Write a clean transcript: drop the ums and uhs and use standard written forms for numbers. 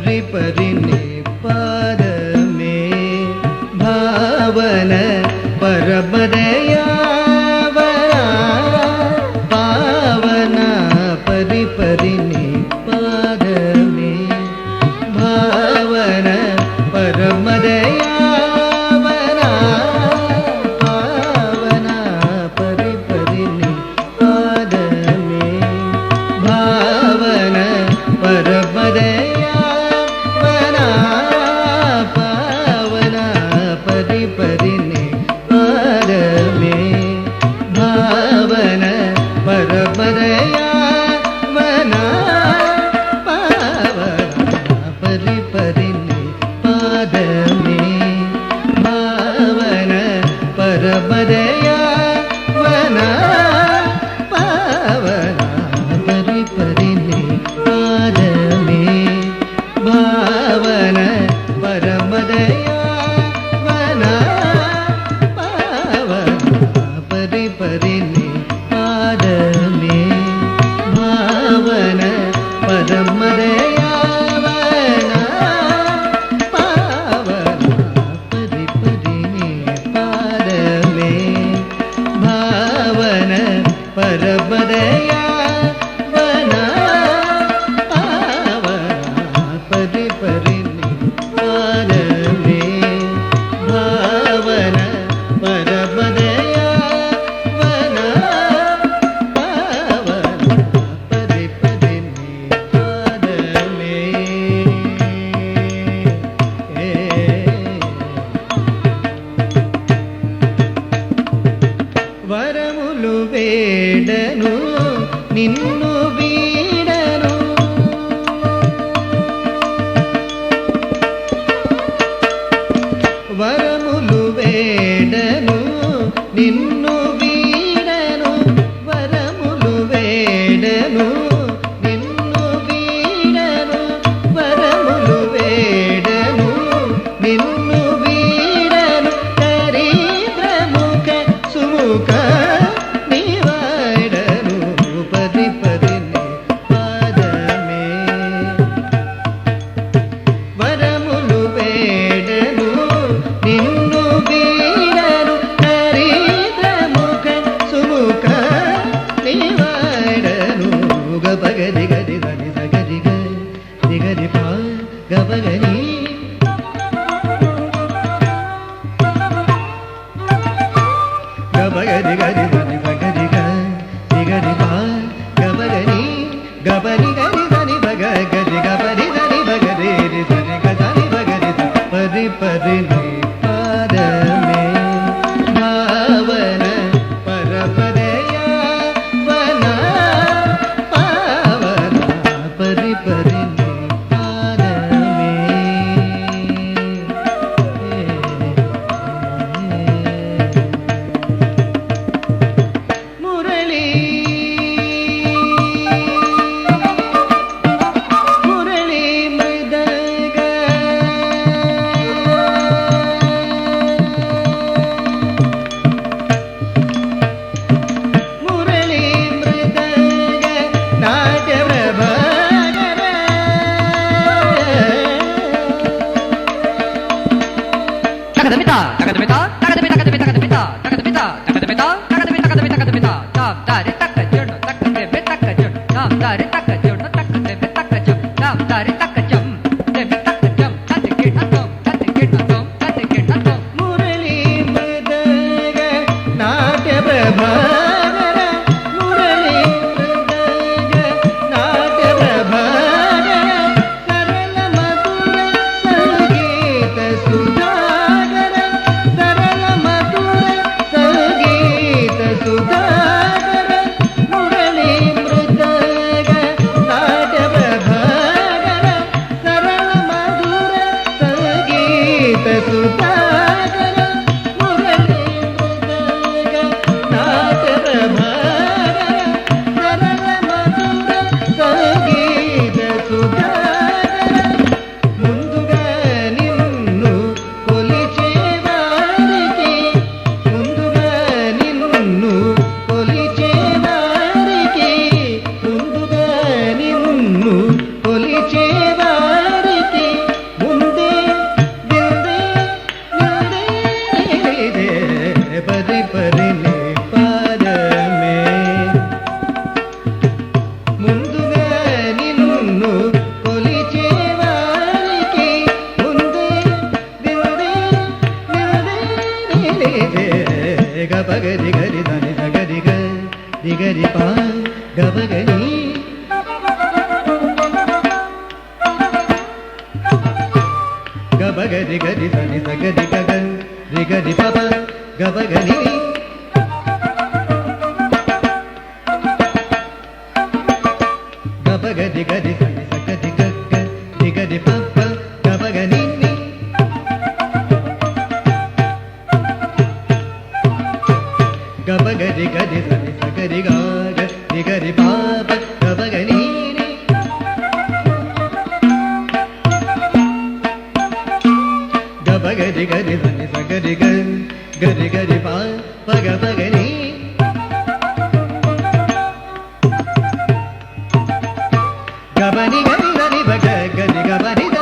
परि परि निपाद में भावन परमदयावरा पावना परि परि निपाद में भावन परमदयावरा पावना परि परि निपाद में भावन परमदयावरा पावना परि परि निपाद में भावन परमदयावरा पावना परि परि निपाद में भावन परमदयावरा पावना परि परि निपाद में भावन परमदयावरा पावना परि परि निपाद में भावन परमदयावरा पावना परि परि निपाद में भावन परमदयावरा पावना परि परि निपाद में भावन परमदयावरा पावना परि परि निपाद में వరములు వేడను నిన్ను వీడను వరములు వేడను నిన్ను వీడను వరములు వేడను నిన్ను వీడను వరములు వేడను నిన్ను వీడను దరిద్రముఖ సుముఖ నివాడను పరి పరి నిపాద మే వరములు వేడను నిన్ను వీడను దరిద్రముఖ సుముఖ నివాడను గపగరి గరి గరి గరి గరి గరి పా గపగరి గబగరి గరి గరి గరి గరి పా గబగరి గబరి గరి గరి బగ గరి గబరి గరి బగరి రి గరి గరి బగరి పరి పరి నిపాద మే భావన పరమదయావరా పావనా పరి పరి నిపాద మే మురళీ మురళీ మృదంగ గరి గరి సని సగరి గగ రి గరి పప గబ గని గబ గరి గరి సని సగరి గగ రి గరి పప గబ గని గబ గరి గరి సని సగరి గగ రి గరి పప గబ గని గరి గరి సని సగరి గరి గరి పగ పగని గబని గరి గరి బగ గరి గబని